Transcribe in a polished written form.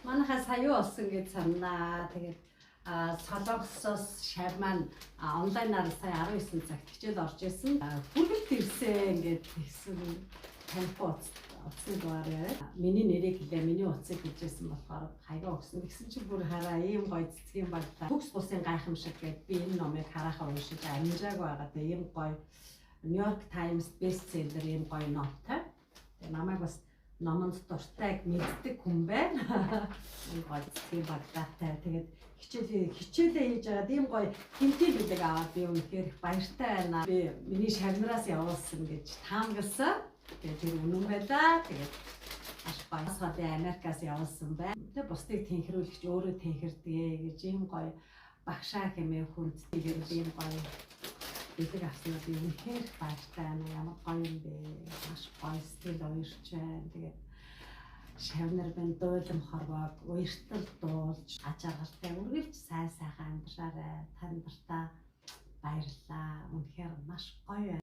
Манайхаа сая юу болсон гэж санаа. Тэгээд Солонгосоос шав маань онлайнаар сая 19 цагт хичээл орж исэн. Хүргэлт ирсэн ингээд тэгсэн танихгүй утасны дугаар яриад. Миний нэрийг хэлээ, миний утсыг хэлжсэн болохоор хайгаа өгсөн. Тэгсэн чинь бүр хараа ийм гоё цэцгийн багтаа. Төгс бусын гайхамшиг гэдэг би энэ номыг харахаар уншиж амжаагүй байгаа. Тэгээ ийм гоё Нью-Йорк Таймс бестселлер ийм гоё номтой. Тэгээ намайг бас номонд дуртайг мэддэг хүн байна. Энэ гоё цэцгийн багтаатай. Тэгээд хичээлээ хийж байгаа ийм гоё хинтээ билег аваад би үнэхээр их баяртай байна. Би миний шавнараас явуулсан гэж таамагласан. Тэгээд тэр үнэн байлаа. Тэгээд аш баясгаад Америкаас явуулсан байна. Тэгээд бусдыг тэнхрүүлэгч өөрөө тэнхэрдэг гэж ийм гоё багшаа хэмээн хүнддэг ийм гоё билег авснаа би үнэхээр баяртай байна. Ямар гоё юм бэ? Маш гоё стил уярч байна. Тэгээд шавнар бэн дуулам хорвоог уяртал дуулж ажааргалтай үргэлж сайн сайхан амьдраарай. Та нартай баярлалаа. Үнэхээр маш гоё